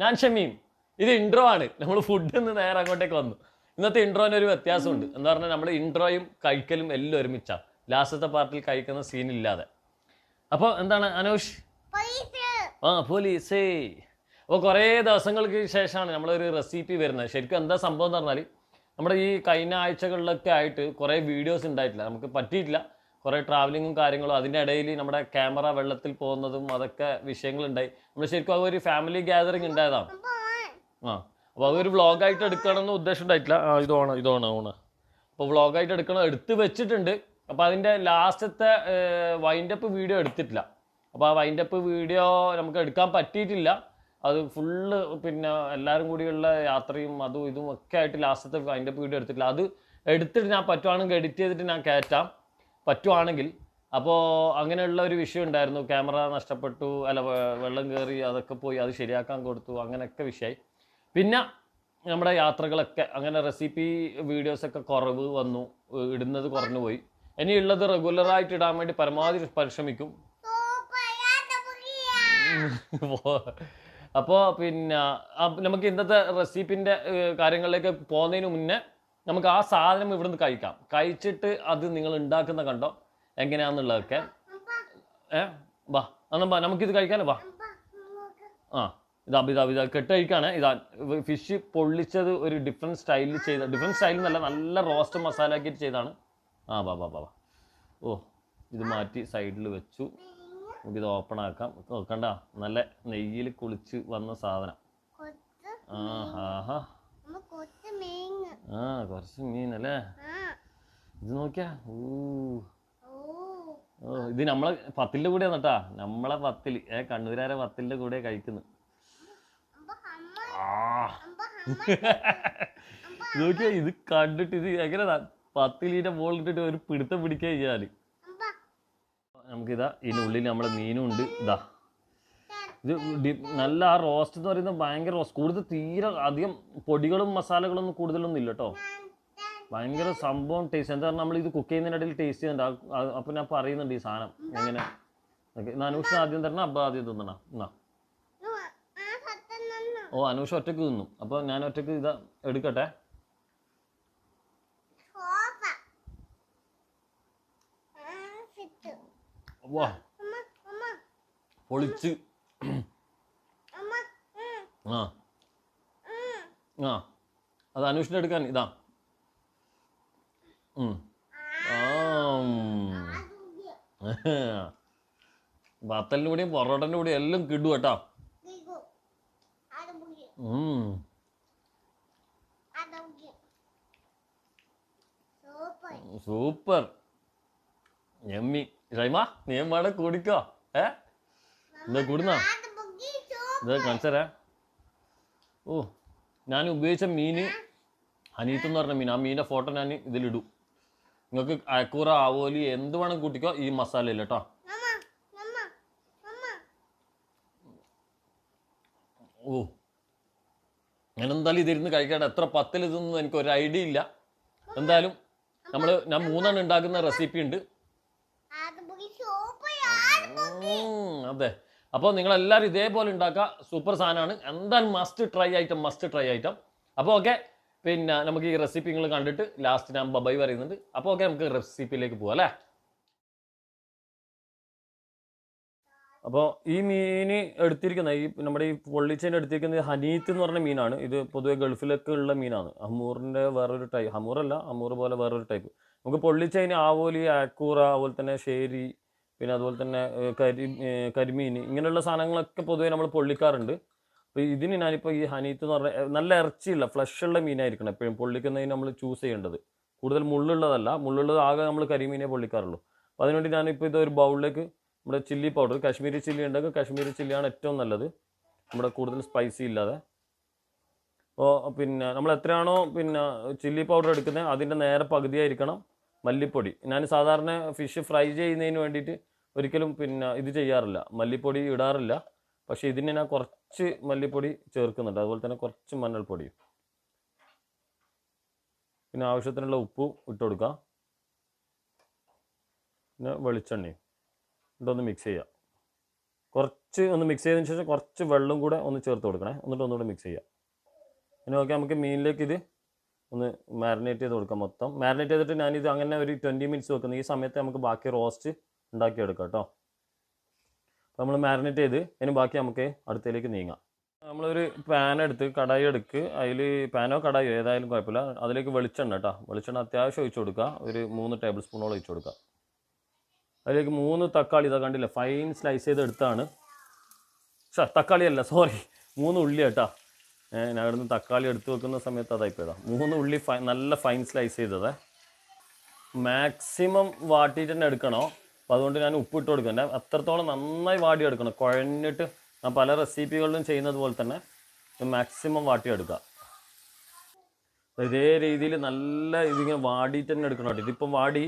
ഞാൻ ഷമീം. ഇത് ഇൻട്രോ ആണ്. നമ്മൾ ഫുഡിൽ നിന്ന് നേരെ അങ്ങോട്ടേക്ക് വന്നു. ഇന്നത്തെ ഇൻട്രോന് ഒരു വ്യത്യാസമുണ്ട്. എന്താ പറഞ്ഞാൽ നമ്മുടെ ഇൻട്രോയും കഴിക്കലും എല്ലാം ഒരുമിച്ചാണ്. ലാസ്റ്റത്തെ പാർട്ടിൽ കഴിക്കുന്ന സീനില്ലാതെ. അപ്പോൾ എന്താണ് അനൂഷ്? പോലീസേ. അപ്പോൾ കുറേ ദിവസങ്ങൾക്ക് ശേഷമാണ് നമ്മളൊരു റെസിപ്പി വരുന്നത്. ശരിക്കും എന്താ സംഭവം എന്ന് പറഞ്ഞാൽ നമ്മുടെ ഈ കഴിഞ്ഞ ആഴ്ചകളിലൊക്കെ ആയിട്ട് കുറേ വീഡിയോസ് ഉണ്ടായിട്ടില്ല, നമുക്ക് പറ്റിയിട്ടില്ല. കുറേ ട്രാവലിങ്ങും കാര്യങ്ങളും, അതിൻ്റെ ഇടയിൽ നമ്മുടെ ക്യാമറ വെള്ളത്തിൽ പോകുന്നതും അതൊക്കെ വിഷയങ്ങളുണ്ടായി. നമ്മൾ ശരിക്കും അതൊരു ഫാമിലി ഗ്യാതറിങ് ഉണ്ടായതാണ്. അപ്പോൾ അതൊരു വ്ളോഗായിട്ട് എടുക്കണമെന്ന് ഉദ്ദേശം ഉണ്ടായിട്ടില്ല. ഇതാണ്. അപ്പോൾ വ്ളോഗായിട്ട് എടുത്ത് വെച്ചിട്ടുണ്ട്. അപ്പോൾ അതിൻ്റെ ലാസ്റ്റത്തെ വൈൻഡപ്പ് വീഡിയോ എടുത്തിട്ടില്ല. അപ്പോൾ ആ വൈൻഡപ്പ് വീഡിയോ നമുക്ക് എടുക്കാൻ പറ്റിയിട്ടില്ല. അത് ഫുള്ള് പിന്നെ എല്ലാവരും കൂടിയുള്ള യാത്രയും അതും ഇതും ഒക്കെ ആയിട്ട് ലാസ്റ്റത്തെ വൈൻഡപ്പ് വീഡിയോ എടുത്തിട്ടില്ല. അത് എടുത്തിട്ട് ഞാൻ പറ്റുവാണെങ്കിൽ എഡിറ്റ് ചെയ്തിട്ട് ഞാൻ കയറ്റാം, പറ്റുവാണെങ്കിൽ. അപ്പോൾ അങ്ങനെയുള്ള ഒരു വിഷയം ഉണ്ടായിരുന്നു. ക്യാമറ നഷ്ടപ്പെട്ടു, അല്ല വെള്ളം കയറി, അതൊക്കെ പോയി അത് ശരിയാക്കാൻ കൊടുത്തു, അങ്ങനെയൊക്കെ വിഷയമായി. പിന്നെ നമ്മുടെ യാത്രകളൊക്കെ അങ്ങനെ റെസിപ്പി വീഡിയോസൊക്കെ കുറവ് വന്നു, ഇടുന്നത് കുറഞ്ഞു പോയി. ഇനിയുള്ളത് റെഗുലറായിട്ട് ഇടാൻ വേണ്ടി പരമാവധി പരിശ്രമിക്കും. അപ്പോൾ പിന്നെ നമുക്ക് ഇന്നത്തെ റെസിപ്പിൻ്റെ കാര്യങ്ങളിലേക്ക് പോകുന്നതിന് മുന്നേ നമുക്ക് ആ സാധനം ഇവിടുന്ന് കഴിക്കാം. കഴിച്ചിട്ട് അത് നിങ്ങൾ ഉണ്ടാക്കുന്ന കണ്ടോ എങ്ങനെയാണെന്നുള്ളതൊക്കെ. വാ എന്നാ നമുക്കിത് കഴിക്കാനോ? വാ. ഇതാ കെട്ട് കഴിക്കാണ്. ഇതാ ഫിഷ് പൊള്ളിച്ചത് ഒരു ഡിഫറെൻറ്റ് സ്റ്റൈലിൽ ചെയ്ത, ഡിഫറെൻറ്റ് സ്റ്റൈലിൽ നല്ല റോസ്റ്റ് മസാല ആക്കിയിട്ട് ചെയ്താണ്. വാ. ഓ, ഇത് മാറ്റി സൈഡിൽ വെച്ചു. നമുക്കിത് ഓപ്പൺ ആക്കാം. കണ്ട നല്ല നെയ്യിൽ കുളിച്ച് വന്ന സാധനം. കുറച്ച് മീനല്ലേ ഇത്, നോക്കിയാ. ഇത് നമ്മളെ പത്തിൻ്റെ കൂടെയാണ് കേട്ടാ. നമ്മളെ പത്തിൽ കണ്ണൂരാരെ പത്തിൻ്റെ കൂടെ കഴിക്കുന്നു. നോക്കിയാ, ഇത് കണ്ടിട്ട് ഇത് എങ്ങനെ പത്തിലീൻ്റെ മുകളിലിട്ടിട്ട് ഒരു പിടുത്തം പിടിക്കുക ചെയ്യാല്. നമുക്കിതാ ഇതിനുള്ളിൽ നമ്മുടെ മീനും ഉണ്ട്. ഇത് നല്ല ആ റോസ്റ്റ് എന്ന് പറയുന്നത് ഭയങ്കര റോസ്റ്റ്. കൂടുതൽ തീരെ അധികം പൊടികളും മസാലകളൊന്നും കൂടുതലൊന്നും ഇല്ല കേട്ടോ. ഭയങ്കര സംഭവം ടേസ്റ്റ്. എന്താ പറഞ്ഞാൽ നമ്മൾ ഇത് കുക്ക് ചെയ്യുന്നതിനിടയിൽ ടേസ്റ്റ് ചെയ്യുന്നുണ്ട്. അപ്പം ഞാൻ പറയുന്നുണ്ട് ഈ സാധനം എങ്ങനെ. അനൂഷ് ആദ്യം തരണം, അബ്ബ ആദ്യം തിന്നണം. അനൂഷ് ഒറ്റക്ക് തിന്നും. അപ്പോൾ ഞാൻ ഒറ്റക്ക് ഇതാ എടുക്കട്ടെ. വാ, പൊളിച്ച്. അത് അനൂഷിനെ എടുക്കാൻ ഇതാ. ബത്തലിൻ്റെ കൂടെയും പൊറോട്ടൻ്റെ കൂടെയും എല്ലാം കിടും കേട്ടോ. സൂപ്പർ എമ്മി. ഷൈമ, നീ വേണേ കുടിക്കോ? എന്താ കൂടുന്ന ഇത് കാണിച്ചരാ. ഞാൻ ഉപയോഗിച്ച മീൻ ഹനീത്ത് എന്ന് പറഞ്ഞ മീൻ. ആ മീനിൻ്റെ ഫോട്ടോ ഞാൻ ഇതിലിടും. നിങ്ങൾക്ക് അയക്കൂറ, ആവോലി എന്ത് വേണം കൂട്ടിക്കോ, ഈ മസാല ഇല്ല കേട്ടോ. ഞാൻ എന്തായാലും ഇതിരുന്ന് കഴിക്കട്ടെ. എത്ര പത്തിൽ ഇതൊന്നും എനിക്ക് ഒരു ഐഡിയ ഇല്ല. എന്തായാലും ഞാൻ 3 ഉണ്ടാക്കുന്ന റെസിപ്പി ഉണ്ട്. അതെ, അപ്പോൾ നിങ്ങളെല്ലാവരും ഇതേപോലെ ഉണ്ടാക്കുക. സൂപ്പർ സാധനമാണ്. എന്തായാലും മസ്റ്റ് ട്രൈ ഐറ്റം. അപ്പോൾ ഓക്കെ, പിന്നെ നമുക്ക് ഈ റെസിപ്പി നിങ്ങൾ കണ്ടിട്ട് ലാസ്റ്റ് ഞാൻ ബൈ പറയുന്നുണ്ട്. അപ്പോൾ ഓക്കെ, നമുക്ക് റെസിപ്പിയിലേക്ക് പോവാം അല്ലേ. അപ്പോൾ ഈ മീന് എടുത്തിരിക്കുന്ന നമ്മുടെ ഈ പൊള്ളിച്ചേന് എടുത്തിരിക്കുന്നത് ഹനീത്ത് എന്ന് പറഞ്ഞ മീനാണ്. ഇത് പൊതുവെ ഗൾഫിലൊക്കെ ഉള്ള മീനാണ്. ഹമൂറിൻ്റെ വേറൊരു ടൈപ്പ്. ഹമൂർ പോലെ വേറൊരു ടൈപ്പ്. നമുക്ക് പൊള്ളിച്ചതിന് ആവോലി, അയക്കൂറ, അതുപോലെ തന്നെ ഷേരി, പിന്നെ അതുപോലെ തന്നെ കരിമീൻ, ഇങ്ങനെയുള്ള സാധനങ്ങളൊക്കെ പൊതുവേ നമ്മൾ പൊള്ളിക്കാറുണ്ട്. അപ്പോൾ ഇതിന് ഞാനിപ്പോൾ ഈ ഹനീത്ത് എന്ന് പറഞ്ഞാൽ നല്ല ഇറച്ചിയുള്ള ഫ്ലഷുള്ള മീനായിരിക്കണം എപ്പോഴും പൊള്ളിക്കുന്നതിന് നമ്മൾ ചൂസ് ചെയ്യേണ്ടത്. കൂടുതൽ മുള്ളുള്ളതല്ല. മുള്ളുള്ളത് ആകെ നമ്മൾ കരിമീനെ പൊള്ളിക്കാറുള്ളൂ. അപ്പോൾ അതിനുവേണ്ടി ഞാനിപ്പോൾ ഇതൊരു ബൗളിലേക്ക് നമ്മുടെ ചില്ലി പൗഡർ, കാശ്മീരി ചില്ലി ഉണ്ടെങ്കിൽ കാശ്മീരി ചില്ലിയാണ് ഏറ്റവും നല്ലത്, നമ്മുടെ കൂടുതൽ സ്പൈസി ഇല്ലാതെ. അപ്പോൾ പിന്നെ നമ്മൾ എത്രയാണോ പിന്നെ ചില്ലി പൗഡർ എടുക്കുന്നത് അതിൻ്റെ നേരെ പകുതിയായിരിക്കണം മല്ലിപ്പൊടി. ഞാൻ സാധാരണ ഫിഷ് ഫ്രൈ ചെയ്യുന്നതിന് വേണ്ടിയിട്ട് ഒരിക്കലും പിന്നെ ഇത് ചെയ്യാറില്ല, മല്ലിപ്പൊടി ഇടാറില്ല. പക്ഷേ ഇതിന് ഞാൻ കുറച്ച് മല്ലിപ്പൊടി ചേർക്കുന്നുണ്ട്. അതുപോലെ തന്നെ കുറച്ച് മഞ്ഞൾപ്പൊടിയും, പിന്നെ ആവശ്യത്തിനുള്ള ഉപ്പും ഇട്ട് കൊടുക്കാം. പിന്നെ വെളിച്ചെണ്ണയും ഇതൊന്ന് മിക്സ് ചെയ്യാം. കുറച്ച് ഒന്ന് മിക്സ് ചെയ്തതിന് ശേഷം കുറച്ച് വെള്ളം കൂടെ ഒന്ന് ചേർത്ത് കൊടുക്കണേ. എന്നിട്ട് ഒന്നുകൂടെ മിക്സ് ചെയ്യാം. ഇനി ഓക്കെ, നമുക്ക് മീനിലേക്ക് ഇത് ഒന്ന് മാരിനേറ്റ് ചെയ്ത് കൊടുക്കാം. മൊത്തം മാരിനേറ്റ് ചെയ്തിട്ട് ഞാനിത് അങ്ങനെ ഒരു 20 മിനിറ്റ്സ് വെക്കുന്നത്. ഈ സമയത്ത് നമുക്ക് ബാക്കി റോസ്റ്റ് ഉണ്ടാക്കിയെടുക്കാം കേട്ടോ. അപ്പോൾ നമ്മൾ മാരിനേറ്റ് ചെയ്ത് ഇനി ബാക്കി നമുക്ക് അടുത്തതിലേക്ക് നീങ്ങാം. നമ്മളൊരു പാൻ എടുത്ത് കടായി എടുക്ക്. അതിൽ പാനോ കടായോ ഏതായാലും കുഴപ്പമില്ല. അതിലേക്ക് വെളിച്ചെണ്ണ കേട്ടോ. വെളിച്ചെണ്ണ അത്യാവശ്യം ഒഴിച്ച് കൊടുക്കുക. ഒരു 3 ടേബിൾ സ്പൂണോളം ഒഴിച്ച് കൊടുക്കുക. അതിലേക്ക് 3 തക്കാളി ഇതാ കണ്ടില്ലേ, ഫൈൻ സ്ലൈസ് ചെയ്ത് എടുത്താണ്. തക്കാളിയല്ല, സോറി, 3 ഉള്ളി കേട്ടോ. ഞാൻ ഇവിടുന്ന് തക്കാളി എടുത്ത് വെക്കുന്ന സമയത്ത് അതായിപ്പോയതാ. 3 ഉള്ളി നല്ല ഫൈൻ സ്ലൈസ് ചെയ്തത്. മാക്സിമം വാട്ടിയിട്ട് തന്നെ എടുക്കണോ. അപ്പോൾ അതുകൊണ്ട് ഞാൻ ഉപ്പിട്ട് കൊടുക്കണ്ട. അത്രത്തോളം നന്നായി വാടിയെടുക്കണം. കുഴഞ്ഞിട്ട് ഞാൻ പല റെസിപ്പികളിലും ചെയ്യുന്നത് പോലെ തന്നെ മാക്സിമം വാട്ടിയെടുക്കുക. ഇതേ രീതിയിൽ നല്ല ഇതിങ്ങനെ വാടിയിട്ട് തന്നെ എടുക്കണം കേട്ടോ. ഇതിപ്പം വാടി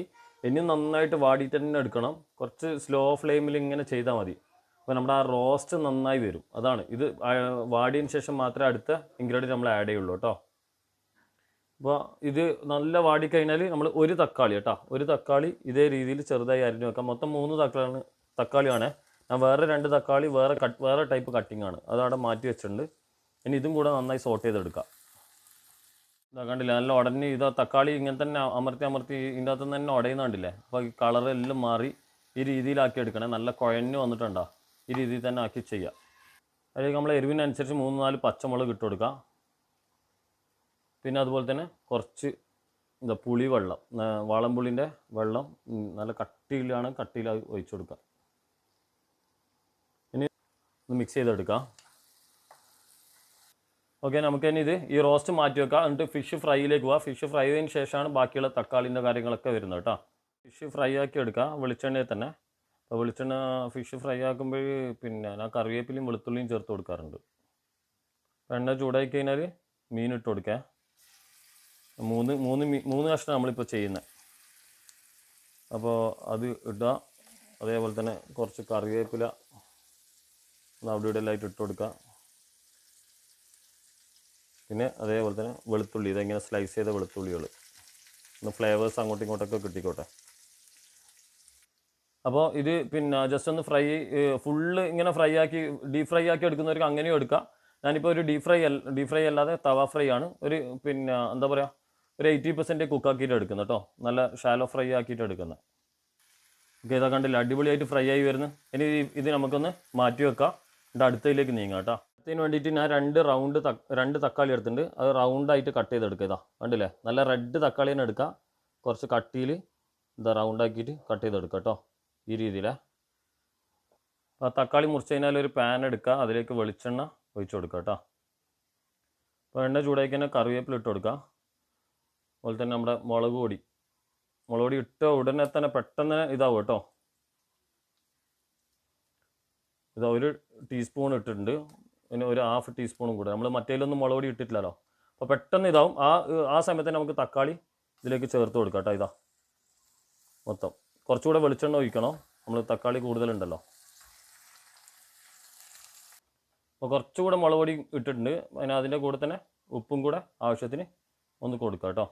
ഇനിയും നന്നായിട്ട് വാടിയിട്ട് തന്നെ എടുക്കണം. കുറച്ച് സ്ലോ ഫ്ലെയിമിൽ ഇങ്ങനെ ചെയ്താൽ മതി. അപ്പോൾ നമ്മുടെ ആ റോസ്റ്റ് നന്നായി വരും. അതാണ് ഇത്. വാടിയതിന് ശേഷം മാത്രമേ അടുത്ത ഇൻഗ്രീഡിയൻറ്റ് നമ്മൾ ആഡ് ചെയ്യുള്ളൂ കേട്ടോ. അപ്പോൾ ഇത് നല്ല വാടിക്കഴിഞ്ഞാൽ നമ്മൾ ഒരു തക്കാളി കേട്ടോ, ഒരു തക്കാളി ഇതേ രീതിയിൽ ചെറുതായി അരിഞ്ഞ് വെക്കാം. മൊത്തം 3 തക്കാളിയാണ്. ഞാൻ വേറെ 2 തക്കാളി വേറെ ടൈപ്പ് കട്ടിംഗ് ആണ്, അതവിടെ മാറ്റി വെച്ചിട്ടുണ്ട്. ഇനി ഇതും കൂടെ നന്നായി സോട്ട് ചെയ്തെടുക്കാം. ഇതാ കണ്ടില്ല, നല്ല ഉടനെ ഇതാ തക്കാളി ഇങ്ങനെ തന്നെ അമർത്തി ഇതിൻ്റെ അകത്ത് തന്നെ ഉടയുന്നുണ്ടില്ലേ. അപ്പോൾ ഈ കളറെല്ലാം മാറി ഈ രീതിയിലാക്കി എടുക്കണേ. നല്ല കുഴഞ്ഞ് വന്നിട്ടുണ്ടോ, ഈ രീതിയിൽ തന്നെ ആക്കി ചെയ്യുക. അതിലേക്ക് നമ്മൾ എരിവിനനുസരിച്ച് 3-4 പച്ചമുളക് ഇട്ട് കൊടുക്കുക. പിന്നെ അതുപോലെ തന്നെ കുറച്ച് പുളിവെള്ളം, വാളംപുളിൻ്റെ വെള്ളം നല്ല കട്ടിയിൽ ഒഴിച്ചു കൊടുക്കുക. ഇനി ഒന്ന് മിക്സ് ചെയ്തെടുക്കാം. ഓക്കെ, നമുക്കിനി ഈ റോസ്റ്റ് മാറ്റി വെക്കാം. എന്നിട്ട് ഫിഷ് ഫ്രൈയിലേക്ക് പോവാം. ഫിഷ് ഫ്രൈ ചെയ്തതിന് ശേഷമാണ് ബാക്കിയുള്ള തക്കാളിൻ്റെ കാര്യങ്ങളൊക്കെ വരുന്നത് കേട്ടോ. ഫിഷ് ഫ്രൈ ആക്കി എടുക്കുക വെളിച്ചെണ്ണയിൽ തന്നെ. അപ്പോൾ വെളിച്ചെണ്ണ ഫിഷ് ഫ്രൈ ആക്കുമ്പോൾ പിന്നെ ഞാൻ കറിവേപ്പിലയും വെളുത്തുള്ളിയും ചേർത്ത് കൊടുക്കാറുണ്ട്. എണ്ണ ചൂടാക്കി കഴിഞ്ഞാൽ മീൻ ഇട്ട് കൊടുക്കുക. 3 കഷ്ണം നമ്മളിപ്പോൾ ചെയ്യുന്നത്. അപ്പോൾ അത് ഇടുക. അതേപോലെ തന്നെ കുറച്ച് കറിവേപ്പില അവിടെ ഇവിടെ എല്ലായിട്ട് ഇട്ട് കൊടുക്കുക. പിന്നെ അതേപോലെ തന്നെ വെളുത്തുള്ളി, ഇതെങ്ങനെ സ്ലൈസ് ചെയ്ത വെളുത്തുള്ളികൾ, ഒന്ന് ഫ്ലേവേഴ്സ് അങ്ങോട്ടും ഇങ്ങോട്ടൊക്കെ കിട്ടിക്കോട്ടെ. അപ്പോൾ ഇത് പിന്നെ ജസ്റ്റ് ഒന്ന് ഫുള്ള് ഇങ്ങനെ ഡീപ് ഫ്രൈ ആക്കി എടുക്കുന്നവർക്ക് അങ്ങനെയും എടുക്കാം. ഞാനിപ്പോൾ ഒരു ഡീപ് ഫ്രൈ അല്ലാതെ തവ ഫ്രൈ ആണ്. പിന്നെ എന്താ പറയുക, ഒരു 80% കുക്കാക്കിയിട്ട് എടുക്കുന്നത് കേട്ടോ. നല്ല ഷാലോ ഫ്രൈ ആക്കിയിട്ട് എടുക്കുന്നത്. ഓക്കെ, ഇതാ കണ്ടില്ല, അടിപൊളിയായിട്ട് ഫ്രൈ ആയി വരുന്നു. ഇനി ഇത് നമുക്കൊന്ന് മാറ്റി വെക്കാം. എന്നിട്ട് അടുത്തതിലേക്ക് നീങ്ങാം കേട്ടോ. അതിന് വേണ്ടിയിട്ട് ഞാൻ 2 തക്കാളി എടുത്തിട്ടുണ്ട്. അത് റൗണ്ടായിട്ട് കട്ട് ചെയ്തെടുക്കുക. ഇതാ കണ്ടില്ലേ, നല്ല റെഡ് തക്കാളി തന്നെ എടുക്കുക. കുറച്ച് കട്ടിയിൽ റൗണ്ടാക്കിയിട്ട് കട്ട് ചെയ്തെടുക്കുക കേട്ടോ, ഈ രീതിയിലേ. അപ്പോൾ തക്കാളി മുറിച്ച് കഴിഞ്ഞാൽ ഒരു പാൻ എടുക്കുക. അതിലേക്ക് വെളിച്ചെണ്ണ ഒഴിച്ചു കൊടുക്കുക കേട്ടോ. അപ്പോൾ എണ്ണ ചൂടാക്കി തന്നെ കറിവേപ്പില ഇട്ട് കൊടുക്കുക. അതുപോലെ തന്നെ നമ്മുടെ മുളക് പൊടി ഇട്ട ഉടനെ തന്നെ പെട്ടെന്ന് ഇതാവും കേട്ടോ. ഇതാ 1 ടീസ്പൂൺ ഇട്ടിട്ടുണ്ട്. പിന്നെ ഒരു 1/2 ടീസ്പൂണും കൂടെ. നമ്മൾ മറ്റേലൊന്നും മുളക് പൊടി ഇട്ടിട്ടില്ലല്ലോ. അപ്പോൾ പെട്ടെന്ന് ഇതാവും. ആ സമയത്ത് തന്നെ നമുക്ക് തക്കാളി ഇതിലേക്ക് ചേർത്ത് കൊടുക്കാം കേട്ടോ. ഇതാ മൊത്തം കുറച്ചുകൂടെ വെളിച്ചെണ്ണ ഒഴിക്കണം, നമ്മൾ തക്കാളി കൂടുതലുണ്ടല്ലോ. അപ്പോൾ കുറച്ചുകൂടെ മുളക് പൊടി ഇട്ടിട്ടുണ്ട്. പിന്നെ അതിൻ്റെ കൂടെ തന്നെ ഉപ്പും കൂടെ ആവശ്യത്തിന് ഒന്ന് കൊടുക്കുക കേട്ടോ.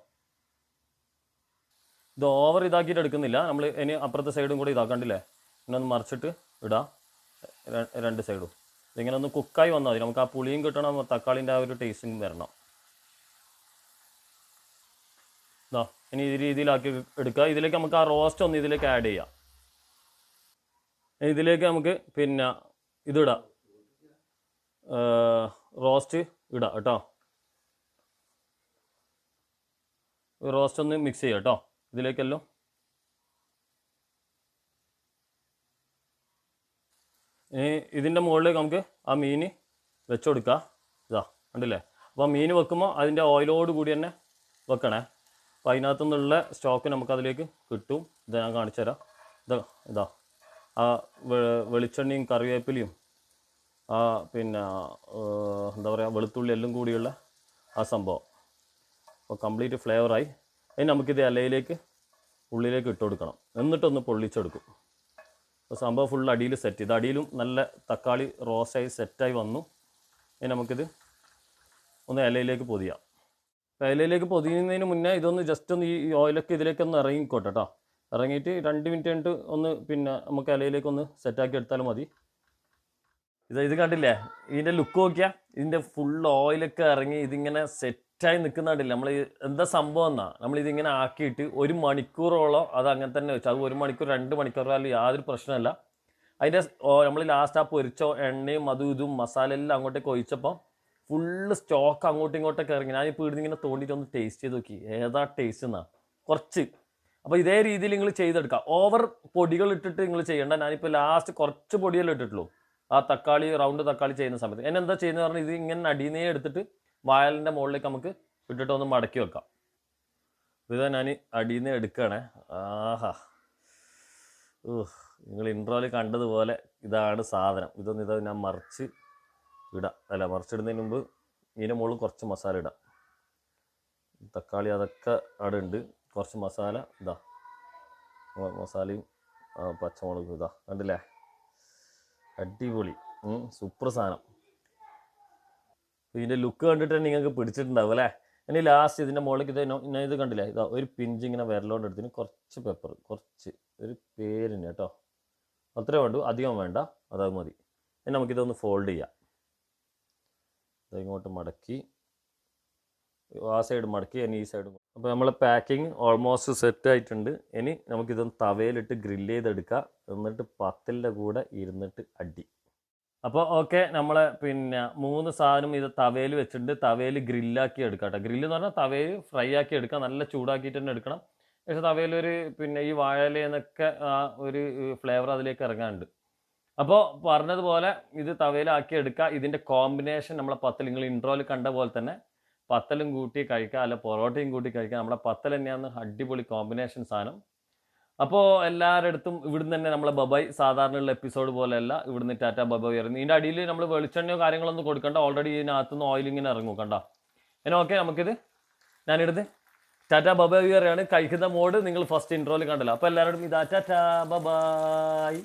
ഇത് ഓവർ ഇതാക്കിയിട്ട് എടുക്കുന്നില്ല നമ്മൾ. ഇനി അപ്പുറത്തെ സൈഡും കൂടെ ഇതാക്കണ്ടില്ലേ, പിന്നെ ഒന്ന് മറിച്ചിട്ട് ഇടാം 2 സൈഡും. ഇതിങ്ങനെ ഒന്ന് കുക്കായി വന്നാൽ മതി. നമുക്ക് ആ പുളിയും കിട്ടണം, തക്കാളിൻ്റെ ആ ഒരു ടേസ്റ്റും വരണം. ഇതാ ഇനി ഈ രീതിയിലാക്കി എടുക്കുക. ഇതിലേക്ക് നമുക്ക് ആ റോസ്റ്റ് ഒന്ന് ഇതിലേക്ക് ആഡ് ചെയ്യാം. ഇതിലേക്ക് നമുക്ക് പിന്നെ ഇതിടാം, റോസ്റ്റ് ഇടാം കേട്ടോ. റോസ്റ്റ് ഒന്ന് മിക്സ് ചെയ്യാം കേട്ടോ ഇതിലേക്കെല്ലാം. ഇതിൻ്റെ മുകളിലേക്ക് നമുക്ക് ആ മീൻ വെച്ച് കൊടുക്കുക. ഇതാ കണ്ടില്ലേ. അപ്പോൾ മീൻ വെക്കുമ്പോൾ അതിൻ്റെ ഓയിലോട് കൂടി തന്നെ വെക്കണേ. അപ്പോൾ അതിനകത്തു നിന്നുള്ള സ്റ്റോക്ക് നമുക്കതിലേക്ക് കിട്ടും. ഇത് ഞാൻ കാണിച്ചു തരാം. ഇതാ ആ വെളിച്ചെണ്ണയും കറിവേപ്പിലയും പിന്നെ എന്താ പറയുക വെളുത്തുള്ളി എല്ലാം കൂടിയുള്ള ആ സംഭവം. അപ്പോൾ കംപ്ലീറ്റ് ഫ്ലേവറായി. ഇനി നമുക്കിത് ഉള്ളിലേക്ക് ഇട്ട് കൊടുക്കണം. എന്നിട്ടൊന്ന് പൊള്ളിച്ചെടുക്കും. അപ്പോൾ സംഭവം ഫുൾ അടിയിൽ സെറ്റ് ചെയ്ത്, അടിയിലും നല്ല തക്കാളി റോസ്റ്റായി സെറ്റായി വന്നു. ഇനി നമുക്കിത് ഒന്ന് ഇലയിലേക്ക് പൊതിയാം. അപ്പോൾ ഇലയിലേക്ക് പൊതിയുന്നതിന് മുന്നേ ഇതൊന്ന് ജസ്റ്റ് ഒന്ന് ഈ ഓയിലൊക്കെ ഇതിലേക്കൊന്ന് ഇറങ്ങിക്കോട്ടെ കേട്ടോ. ഇറങ്ങിയിട്ട് 2 മിനിറ്റ് കഴിഞ്ഞിട്ട് ഒന്ന് പിന്നെ നമുക്ക് ഇലയിലേക്കൊന്ന് സെറ്റാക്കി എടുത്താലും മതി. ഇത് കണ്ടില്ലേ, ഇതിൻ്റെ ലുക്ക് നോക്കിയാൽ ഇതിൻ്റെ ഫുൾ ഓയിലൊക്കെ ഇറങ്ങി ഇതിങ്ങനെ സെറ്റായി നിൽക്കുന്നുണ്ടില്ല. നമ്മൾ എന്താ സംഭവം എന്നാ, നമ്മളിതിങ്ങനെ ആക്കിയിട്ട് 1 മണിക്കൂറോളം അത് അങ്ങനെ തന്നെ വെച്ചു. അത് 1 മണിക്കൂർ 2 മണിക്കൂറായാലും യാതൊരു പ്രശ്നമല്ല. അതിൻ്റെ നമ്മൾ ലാസ്റ്റ് ആ പൊരിച്ച എണ്ണയും അതും ഇതും മസാല എല്ലാം അങ്ങോട്ടേക്ക് ഒഴിച്ചപ്പോൾ ഫുള്ള് സ്റ്റോക്ക് അങ്ങോട്ടും ഇങ്ങോട്ടൊക്കെ ഇറങ്ങി. ഞാനിപ്പോൾ ഇവിടുന്ന് ഇങ്ങനെ തോണ്ടിയിട്ട് ഒന്ന് ടേസ്റ്റ് ചെയ്ത് നോക്കി, ഏതാ ടേസ്റ്റ് എന്നാ കുറച്ച്. അപ്പോൾ ഇതേ രീതിയിൽ നിങ്ങൾ ചെയ്തെടുക്കുക. ഓവർ പൊടികൾ ഇട്ടിട്ട് നിങ്ങൾ ചെയ്യേണ്ട. ഞാനിപ്പോൾ ലാസ്റ്റ് കുറച്ച് പൊടിയല്ലേ ഇട്ടിട്ടുള്ളൂ ആ തക്കാളി, റൗണ്ട് തക്കാളി ചെയ്യുന്ന സമയത്ത്. എന്നെ എന്താ ചെയ്യുന്നത് പറഞ്ഞാൽ ഇത് ഇങ്ങനെ അടിയനേ എടുത്തിട്ട് വായലിൻ്റെ മുകളിലേക്ക് നമുക്ക് ഇട്ടിട്ട് ഒന്ന് മടക്കി വെക്കാം. ഇതാ ഞാൻ അടിയനെ എടുക്കുകയാണേ. ആഹാ, നിങ്ങൾ ഇൻട്രോയിൽ കണ്ടതുപോലെ ഇതാണ് സാധനം. ഇതാ ഞാൻ മറിച്ച് ഇടാം. അല്ല, മറിച്ചിടുന്നതിന് മുമ്പ് ഇതിൻ്റെ മുകളിൽ കുറച്ച് മസാല ഇടാം. തക്കാളി അതൊക്കെ അവിടെ ഉണ്ട്. കുറച്ച് മസാല ഇതാ, മസാലയും പച്ചമുളകും ഇതാ കണ്ടില്ലേ, അടിപൊളി സൂപ്പർ സാധനം. ഇതിൻ്റെ ലുക്ക് കണ്ടിട്ട് തന്നെ നിങ്ങൾക്ക് പിടിച്ചിട്ടുണ്ടാവും അല്ലേ. ഇനി ലാസ്റ്റ് ഇതിൻ്റെ മുകളിലേക്ക് ഇത് കണ്ടില്ലേ, ഇതാ ഒരു പിഞ്ച് ഇങ്ങനെ വിരലോണ്ട് എടുത്തിന് കുറച്ച് പെപ്പർ, കുറച്ച് ഒരു പേരിന് കേട്ടോ, അത്രേ വേണ്ടു, അധികം വേണ്ട, അത് മതി. ഇനി നമുക്കിതൊന്ന് ഫോൾഡ് ചെയ്യാം. ഇങ്ങോട്ട് മടക്കി, ആ സൈഡ് മടക്കി, ഇനി ഈ സൈഡ്. അപ്പോൾ നമ്മളെ പാക്കിങ് ഓൾമോസ്റ്റ് സെറ്റ് ആയിട്ടുണ്ട്. ഇനി നമുക്കിതൊന്ന് തവയിലിട്ട് ഗ്രില്ല് ചെയ്തെടുക്കുക. എന്നിട്ട് പത്തലിൻ്റെ കൂടെ ഇരുന്നിട്ട് അടി. അപ്പോൾ ഓക്കെ, നമ്മളെ പിന്നെ 3 സാധനം ഇത് തവയിൽ വെച്ചിട്ടുണ്ട്. തവയിൽ ഗ്രില്ലാക്കി എടുക്കാം കേട്ടോ. ഗ്രില്ല് എന്ന് പറഞ്ഞാൽ തവയിൽ ഫ്രൈ ആക്കി എടുക്കാം. നല്ല ചൂടാക്കിയിട്ട് തന്നെ എടുക്കണം. പക്ഷേ തവയിലൊരു പിന്നെ ഈ വാഴയിലെന്നൊക്കെ ആ ഒരു ഫ്ലേവർ അതിലേക്ക് ഇറങ്ങാനുണ്ട്. അപ്പോൾ പറഞ്ഞതുപോലെ ഇത് തവയിലാക്കി എടുക്കുക. ഇതിൻ്റെ കോമ്പിനേഷൻ നമ്മളെ പത്തൽ, നിങ്ങൾ ഇൻട്രോയിൽ കണ്ട പോലെ തന്നെ പത്തലും കൂട്ടി കഴിക്കുക, അല്ല പൊറോട്ടയും കൂട്ടി കഴിക്കുക. നമ്മുടെ പത്തൽ തന്നെയാണ് അടിപൊളി കോമ്പിനേഷൻ സാധനം. അപ്പോൾ എല്ലാവരുടെ അടുത്തും ഇവിടുന്ന് തന്നെ നമ്മളെ ബബായ് സാധാരണയുള്ള എപ്പിസോഡ് പോലെയല്ല, ഇവിടുന്ന് ടാറ്റ ബബായ് ഇറങ്ങി. ഇതിൻ്റെ അടിയിൽ നമ്മൾ വെളിച്ചെണ്ണയോ കാര്യങ്ങളൊന്നും കൊടുക്കണ്ട. ഓൾറെഡി ഇതിനകത്തുനിന്ന് ഓയിൽ ഇങ്ങനെ ഇറങ്ങും കണ്ടോ. എന്നാൽ ഓക്കെ, നമുക്കിത് ഞാനിടുന്ന് ടാറ്റ ബബായ് അറിയാണ് കഴിക്കുന്ന മോഡ് നിങ്ങൾ ഫസ്റ്റ് ഇൻട്രോയിൽ കണ്ടല്ലോ. അപ്പോൾ എല്ലാവരോടും ഇതാ ടാറ്റ ബബായ്.